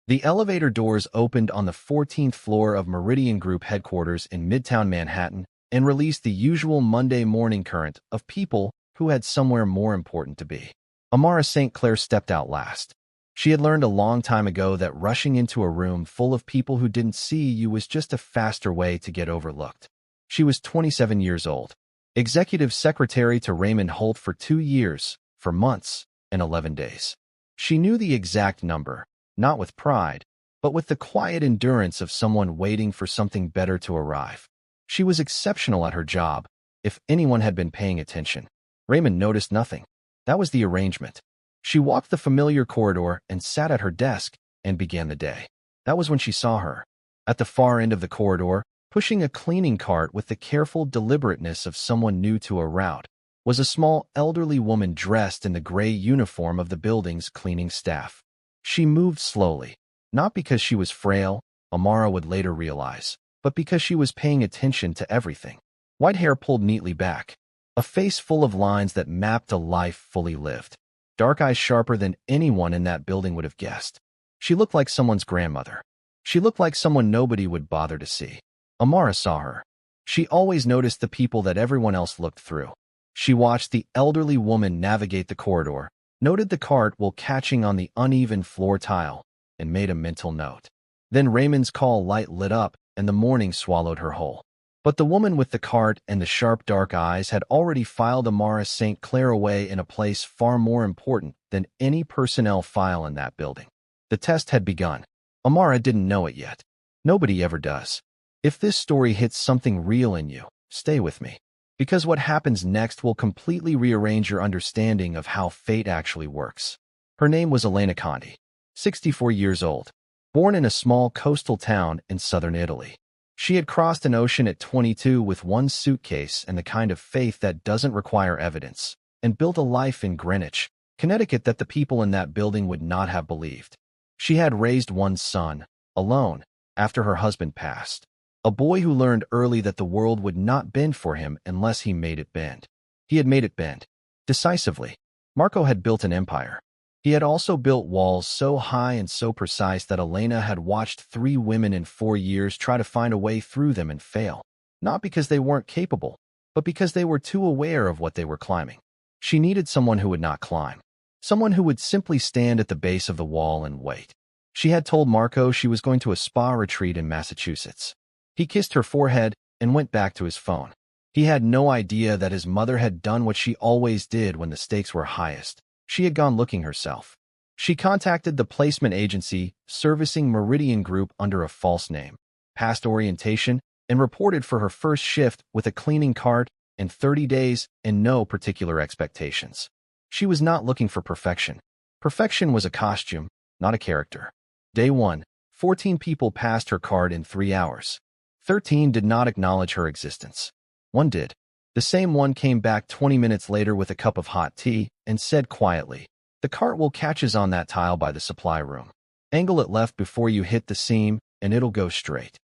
The elevator doors opened on the 14th floor of Meridian Group headquarters in Midtown Manhattan and released the usual Monday morning current of people who had somewhere more important to be. Amara St. Clair stepped out last. She had learned a long time ago that rushing into a room full of people who didn't see you was just a faster way to get overlooked. She was 27 years old, executive secretary to Raymond Holt for 2 years, for months, and 11 days. She knew the exact number, not with pride, but with the quiet endurance of someone waiting for something better to arrive. She was exceptional at her job, if anyone had been paying attention. Raymond noticed nothing. That was the arrangement. She walked the familiar corridor and sat at her desk and began the day. That was when she saw her. At the far end of the corridor, pushing a cleaning cart with the careful deliberateness of someone new to a route, was a small elderly woman dressed in the gray uniform of the building's cleaning staff. She moved slowly, not because she was frail, Amara would later realize, but because she was paying attention to everything. White hair pulled neatly back, a face full of lines that mapped a life fully lived. Dark eyes sharper than anyone in that building would have guessed. She looked like someone's grandmother. She looked like someone nobody would bother to see. Amara saw her. She always noticed the people that everyone else looked through. She watched the elderly woman navigate the corridor, noted the cart while catching on the uneven floor tile, and made a mental note. Then Raymond's call light lit up, and the morning swallowed her whole. But the woman with the cart and the sharp dark eyes had already filed Amara St. Clair away in a place far more important than any personnel file in that building. The test had begun. Amara didn't know it yet. Nobody ever does. If this story hits something real in you, stay with me. Because what happens next will completely rearrange your understanding of how fate actually works. Her name was Elena Conti, 64 years old, born in a small coastal town in southern Italy. She had crossed an ocean at 22 with one suitcase and the kind of faith that doesn't require evidence, and built a life in Greenwich, Connecticut that the people in that building would not have believed. She had raised one son, alone, after her husband passed. A boy who learned early that the world would not bend for him unless he made it bend. He had made it bend. Decisively. Marco had built an empire. He had also built walls so high and so precise that Elena had watched 3 women in 4 years try to find a way through them and fail. Not because they weren't capable, but because they were too aware of what they were climbing. She needed someone who would not climb. Someone who would simply stand at the base of the wall and wait. She had told Marco she was going to a spa retreat in Massachusetts. He kissed her forehead and went back to his phone. He had no idea that his mother had done what she always did when the stakes were highest. She had gone looking herself. She contacted the placement agency servicing Meridian Group under a false name, passed orientation, and reported for her first shift with a cleaning cart in 30 days and no particular expectations. She was not looking for perfection. Perfection was a costume, not a character. Day 1, 14 people passed her cart in 3 hours. 13 did not acknowledge her existence. 1 did. The same one came back 20 minutes later with a cup of hot tea and said quietly, "The cart will catches on that tile by the supply room. Angle it left before you hit the seam and it'll go straight."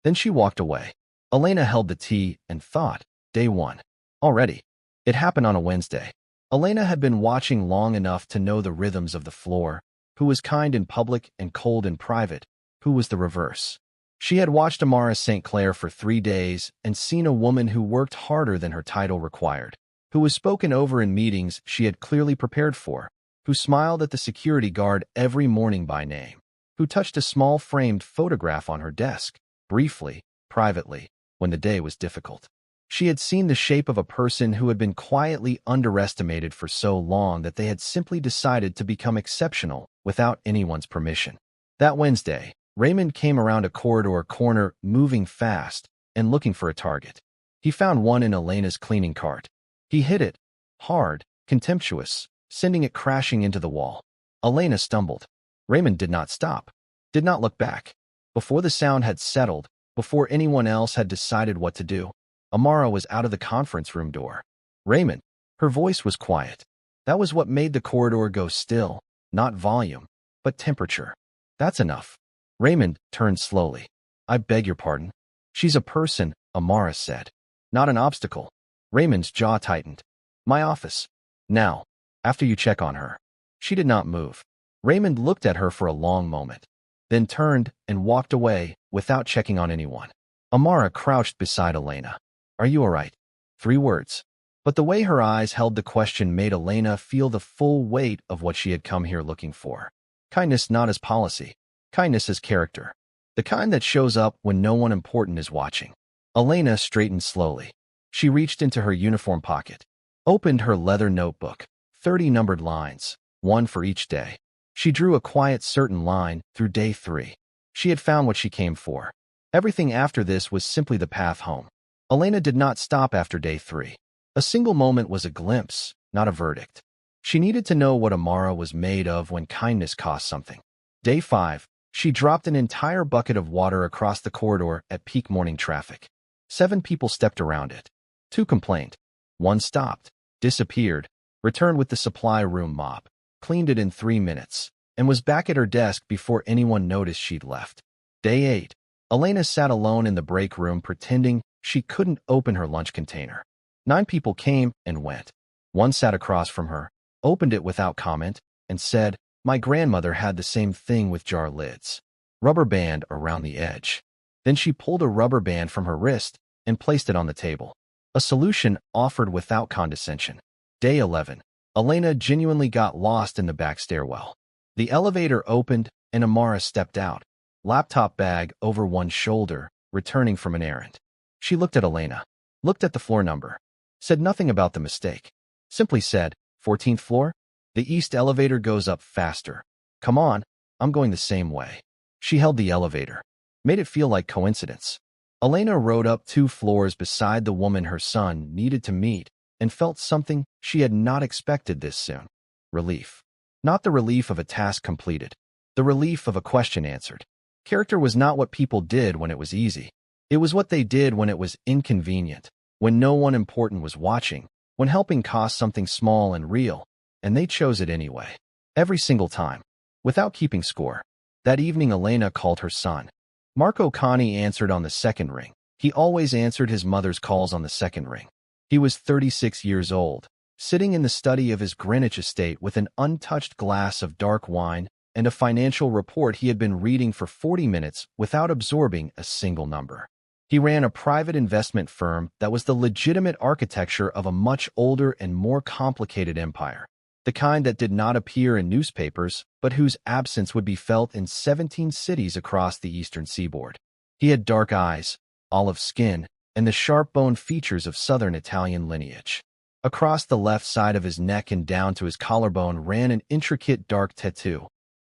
Then she walked away. Elena held the tea and thought, Day 1. Already. It happened on a Wednesday. Elena had been watching long enough to know the rhythms of the floor, who was kind in public and cold in private, who was the reverse. She had watched Amara St. Clair for 3 days and seen a woman who worked harder than her title required, who was spoken over in meetings she had clearly prepared for, who smiled at the security guard every morning by name, who touched a small framed photograph on her desk, briefly, privately, when the day was difficult. She had seen the shape of a person who had been quietly underestimated for so long that they had simply decided to become exceptional without anyone's permission. That Wednesday, Raymond came around a corridor corner, moving fast and looking for a target. He found one in Elena's cleaning cart. He hit it, hard, contemptuous, sending it crashing into the wall. Elena stumbled. Raymond did not stop, did not look back. Before the sound had settled, before anyone else had decided what to do, Amara was out of the conference room door. "Raymond." Her voice was quiet. That was what made the corridor go still, not volume, but temperature. "That's enough." Raymond turned slowly. "I beg your pardon." "She's a person," Amara said. "Not an obstacle." Raymond's jaw tightened. "My office. Now, after you check on her." She did not move. Raymond looked at her for a long moment. then turned and walked away without checking on anyone. Amara crouched beside Elena. "Are you all right?" 3 words. But the way her eyes held the question made Elena feel the full weight of what she had come here looking for. Kindness not as policy. Kindness as character. The kind that shows up when no one important is watching. Elena straightened slowly. She reached into her uniform pocket, opened her leather notebook, 30 numbered lines, 1 for each day. She drew a quiet certain line through day 3. She had found what she came for. Everything after this was simply the path home. Elena did not stop after day 3. A single moment was a glimpse, not a verdict. She needed to know what Amara was made of when kindness cost something. Day 5, she dropped an entire bucket of water across the corridor at peak morning traffic. 7 people stepped around it. 2 complained. 1 stopped, disappeared, returned with the supply room mop, cleaned it in 3 minutes, and was back at her desk before anyone noticed she'd left. Day 8, Elena sat alone in the break room pretending she couldn't open her lunch container. 9 people came and went. 1 sat across from her, opened it without comment, and said, "My grandmother had the same thing with jar lids. Rubber band around the edge." Then she pulled a rubber band from her wrist and placed it on the table. A solution offered without condescension. Day 11, Elena genuinely got lost in the back stairwell. The elevator opened and Amara stepped out, laptop bag over one shoulder, returning from an errand. She looked at Elena, looked at the floor number, said nothing about the mistake, simply said, 14th floor? The east elevator goes up faster. Come on, I'm going the same way. She held the elevator, made it feel like coincidence. Elena rode up 2 floors beside the woman her son needed to meet and felt something she had not expected this soon. Relief. Not the relief of a task completed, the relief of a question answered. Character was not what people did when it was easy. It was what they did when it was inconvenient, when no one important was watching, when helping cost something small and real, and they chose it anyway. Every single time, without keeping score. That evening Elena called her son. Marco Conti answered on the second ring. He always answered his mother's calls on the second ring. He was 36 years old, sitting in the study of his Greenwich estate with an untouched glass of dark wine and a financial report he had been reading for 40 minutes without absorbing a single number. He ran a private investment firm that was the legitimate architecture of a much older and more complicated empire, the kind that did not appear in newspapers, but whose absence would be felt in 17 cities across the eastern seaboard. He had dark eyes, olive skin, and the sharp-boned features of southern Italian lineage. Across the left side of his neck and down to his collarbone ran an intricate dark tattoo.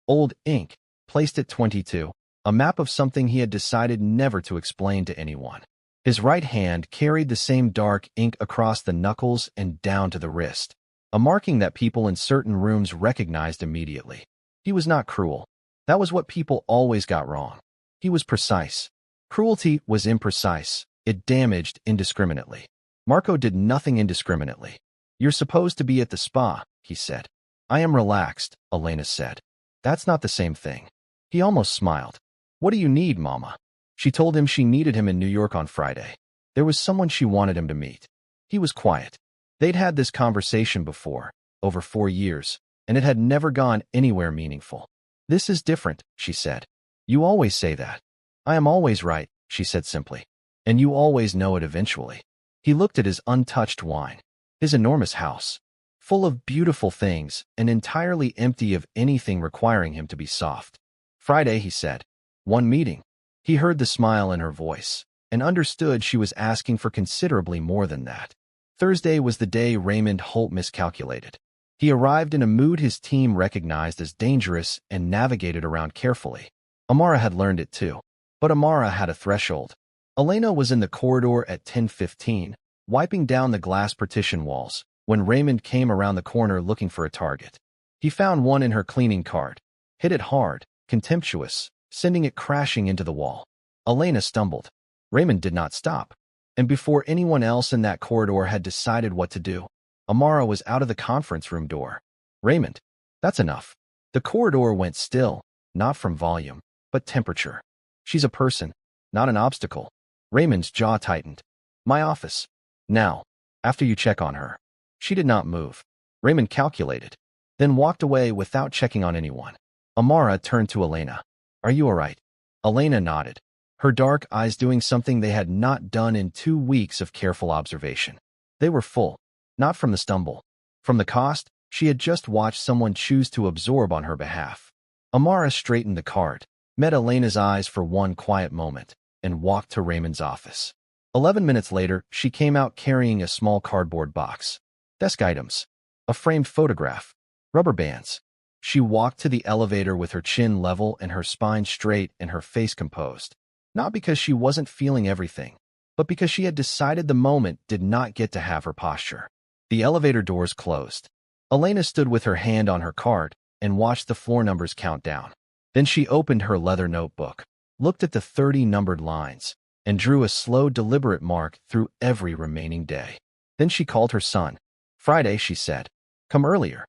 Old ink, placed at 22, a map of something he had decided never to explain to anyone. His right hand carried the same dark ink across the knuckles and down to the wrist, a marking that people in certain rooms recognized immediately. He was not cruel. That was what people always got wrong. He was precise. Cruelty was imprecise. It damaged indiscriminately. Marco did nothing indiscriminately. "You're supposed to be at the spa," he said. "I am relaxed," Elena said. "That's not the same thing." He almost smiled. "What do you need, Mama?" She told him she needed him in New York on Friday. There was someone she wanted him to meet. He was quiet. They'd had this conversation before, over 4 years, and it had never gone anywhere meaningful. "This is different," she said. "You always say that." "I am always right," she said simply. "And you always know it eventually." He looked at his untouched wine, his enormous house, full of beautiful things and entirely empty of anything requiring him to be soft. "Friday," he said. "One meeting." He heard the smile in her voice and understood she was asking for considerably more than that. Thursday was the day Raymond Holt miscalculated. He arrived in a mood his team recognized as dangerous and navigated around carefully. Amara had learned it too, but Amara had a threshold. Elena was in the corridor at 10:15, wiping down the glass partition walls, when Raymond came around the corner looking for a target. He found one in her cleaning cart, hit it hard, contemptuous, sending it crashing into the wall. Elena stumbled. Raymond did not stop. And before anyone else in that corridor had decided what to do, Amara was out of the conference room door. "Raymond, that's enough." The corridor went still, not from volume, but temperature. "She's a person, not an obstacle." Raymond's jaw tightened. "My office. Now, after you check on her." She did not move. Raymond calculated, then walked away without checking on anyone. Amara turned to Elena. Are you all right? Elena nodded, her dark eyes doing something they had not done in 2 weeks of careful observation. They were full, not from the stumble. From the cost, she had just watched someone choose to absorb on her behalf. Amara straightened the cart, met Elena's eyes for one quiet moment, and walked to Raymond's office. 11 minutes later, she came out carrying a small cardboard box. Desk items. A framed photograph. Rubber bands. She walked to the elevator with her chin level and her spine straight and her face composed. Not because she wasn't feeling everything, but because she had decided the moment did not get to have her posture. The elevator doors closed. Elena stood with her hand on her card and watched the floor numbers count down. Then she opened her leather notebook, looked at the 30 numbered lines, and drew a slow, deliberate mark through every remaining day. Then she called her son. Friday, she said. Come earlier.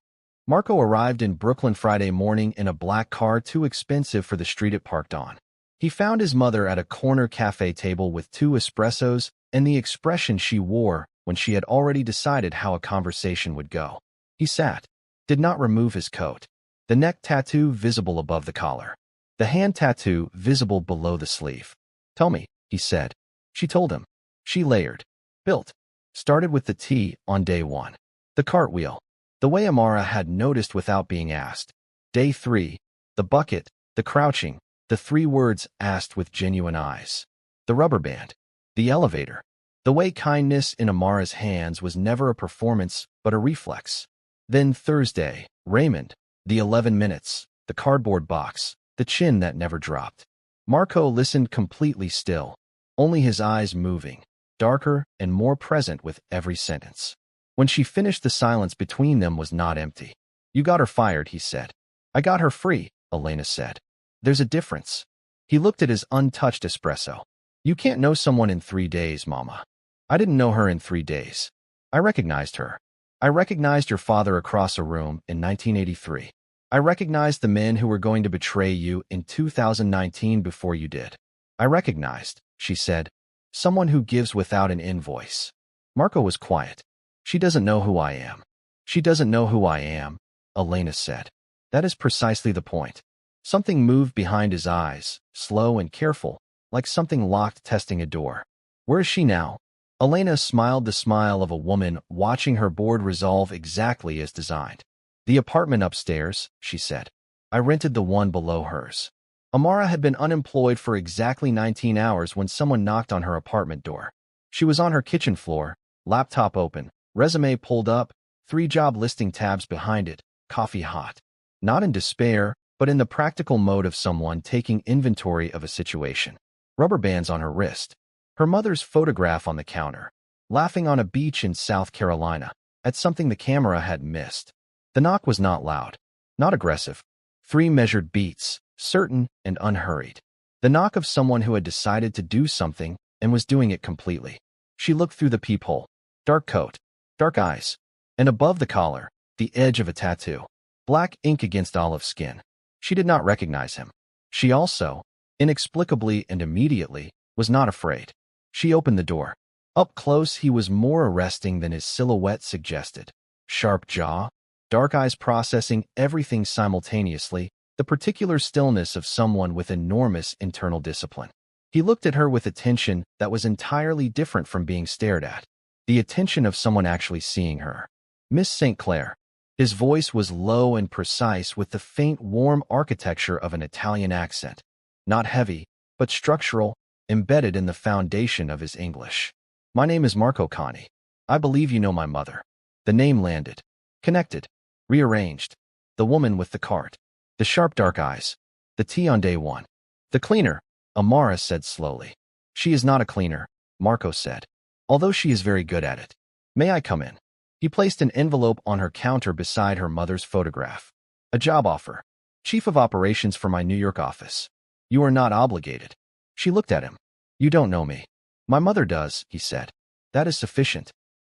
Marco arrived in Brooklyn Friday morning in a black car too expensive for the street it parked on. He found his mother at a corner cafe table with 2 espressos and the expression she wore when she had already decided how a conversation would go. He sat, did not remove his coat. The neck tattoo visible above the collar. The hand tattoo visible below the sleeve. Tell me, he said. She told him. She layered. Built. Started with the T on day 1. The cartwheel. The way Amara had noticed without being asked. Day 3. The bucket, the crouching, the 3 words asked with genuine eyes. The rubber band. The elevator. The way kindness in Amara's hands was never a performance but a reflex. Then Thursday, Raymond. The 11 minutes. The cardboard box. The chin that never dropped. Marco listened completely still, only his eyes moving, darker and more present with every sentence. When she finished, the silence between them was not empty. You got her fired, he said. I got her free, Elena said. There's a difference. He looked at his untouched espresso. You can't know someone in 3 days, Mama. I didn't know her in 3 days. I recognized her. I recognized your father across a room in 1983. I recognized the men who were going to betray you in 2019 before you did. I recognized, she said, someone who gives without an invoice. Marco was quiet. She doesn't know who I am. She doesn't know who I am, Elena said. That is precisely the point. Something moved behind his eyes, slow and careful, like something locked testing a door. Where is she now? Elena smiled the smile of a woman watching her board resolve exactly as designed. The apartment upstairs, she said. I rented the one below hers. Amara had been unemployed for exactly 19 hours when someone knocked on her apartment door. She was on her kitchen floor, laptop open, resume pulled up, 3 job listing tabs behind it, coffee hot. Not in despair, but in the practical mode of someone taking inventory of a situation. Rubber bands on her wrist. Her mother's photograph on the counter. Laughing on a beach in South Carolina, at something the camera had missed. The knock was not loud, not aggressive. 3 measured beats, certain and unhurried. The knock of someone who had decided to do something and was doing it completely. She looked through the peephole. Dark coat, dark eyes, and above the collar, the edge of a tattoo. Black ink against olive skin. She did not recognize him. She also, inexplicably and immediately, was not afraid. She opened the door. Up close, he was more arresting than his silhouette suggested. Sharp jaw, dark eyes processing everything simultaneously, the particular stillness of someone with enormous internal discipline. He looked at her with attention that was entirely different from being stared at. The attention of someone actually seeing her. Miss St. Clair. His voice was low and precise with the faint, warm architecture of an Italian accent. Not heavy, but structural, embedded in the foundation of his English. My name is Marco Conti. I believe you know my mother. The name landed. Connected. Rearranged. The woman with the cart. The sharp dark eyes. The tea on day 1. The cleaner, Amara said slowly. She is not a cleaner, Marco said. Although she is very good at it. May I come in? He placed an envelope on her counter beside her mother's photograph. A job offer. Chief of Operations for my New York office. You are not obligated. She looked at him. You don't know me. My mother does, he said. That is sufficient.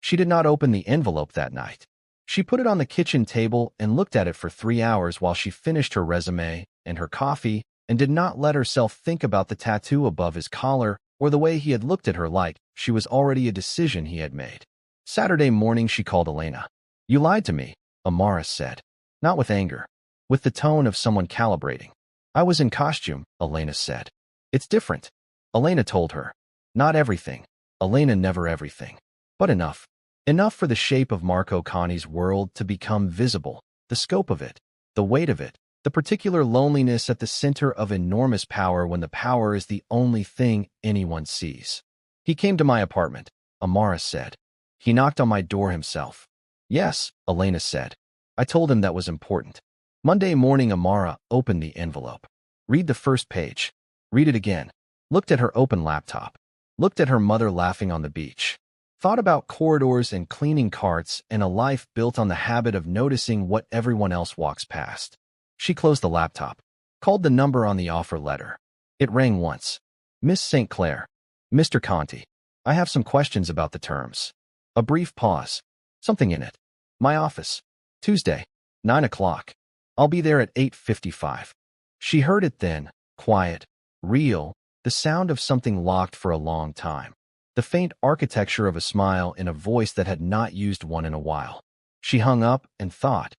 She did not open the envelope that night. She put it on the kitchen table and looked at it for 3 hours while she finished her resume and her coffee and did not let herself think about the tattoo above his collar or the way he had looked at her like she was already a decision he had made. Saturday morning she called Elena. You lied to me, Amara said. Not with anger. With the tone of someone calibrating. I was in costume, Elena said. It's different. Elena told her. Not everything. Elena never everything. But enough. Enough for the shape of Marco Conti's world to become visible, the scope of it, the weight of it, the particular loneliness at the center of enormous power when the power is the only thing anyone sees. He came to my apartment, Amara said. He knocked on my door himself. Yes, Elena said. I told him that was important. Monday morning, Amara opened the envelope. Read the first page. Read it again. Looked at her open laptop. Looked at her mother laughing on the beach. Thought about corridors and cleaning carts and a life built on the habit of noticing what everyone else walks past. She closed the laptop. Called the number on the offer letter. It rang once. Miss St. Clair. Mr. Conti. I have some questions about the terms. A brief pause. Something in it. My office. Tuesday, 9 o'clock. I'll be there at 8:55. She heard it then, quiet, real, the sound of something locked for a long time. The faint architecture of a smile in a voice that had not used one in a while. She hung up and thought.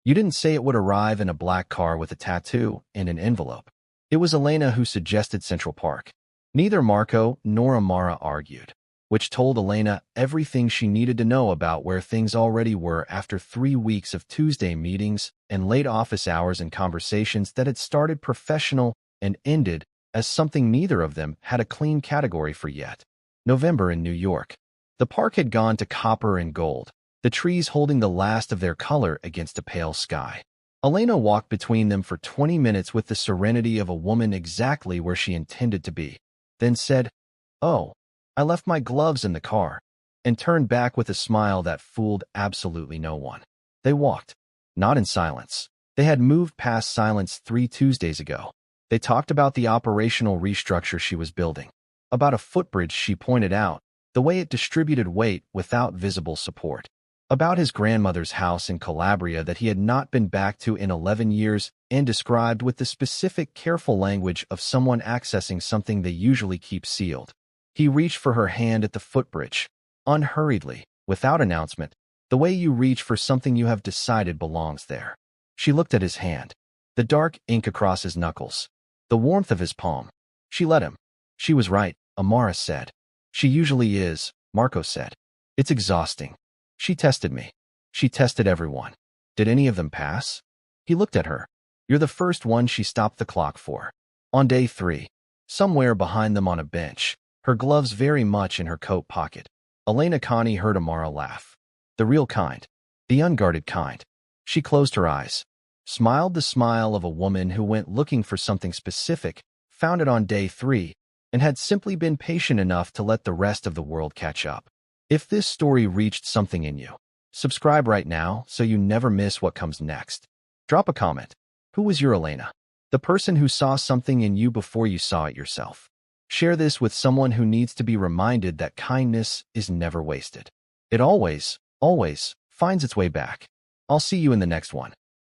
You didn't say it would arrive in a black car with a tattoo and an envelope. It was Elena who suggested Central Park. Neither Marco nor Amara argued, which told Elena everything she needed to know about where things already were after 3 weeks of Tuesday meetings and late office hours and conversations that had started professional and ended as something neither of them had a clean category for yet. November in New York. The park had gone to copper and gold, the trees holding the last of their color against a pale sky. Elena walked between them for 20 minutes with the serenity of a woman exactly where she intended to be, then said, "Oh, I left my gloves in the car," and turned back with a smile that fooled absolutely no one. They walked, not in silence. They had moved past silence 3 Tuesdays ago. They talked about the operational restructure she was building, about a footbridge she pointed out, the way it distributed weight without visible support, about his grandmother's house in Calabria that he had not been back to in 11 years and described with the specific, careful language of someone accessing something they usually keep sealed. He reached for her hand at the footbridge, unhurriedly, without announcement, the way you reach for something you have decided belongs there. She looked at his hand, the dark ink across his knuckles, the warmth of his palm. She let him. She was right, Amara said. She usually is, Marco said. It's exhausting. She tested me. She tested everyone. Did any of them pass? He looked at her. You're the first one she stopped the clock for. On day 3, somewhere behind them on a bench, her gloves very much in her coat pocket, Elena Conti heard Amara laugh. The real kind. The unguarded kind. She closed her eyes, smiled the smile of a woman who went looking for something specific, found it on day 3, and had simply been patient enough to let the rest of the world catch up. If this story reached something in you, subscribe right now so you never miss what comes next. Drop a comment. Who was your Elena? The person who saw something in you before you saw it yourself. Share this with someone who needs to be reminded that kindness is never wasted. It always, always finds its way back. I'll see you in the next one.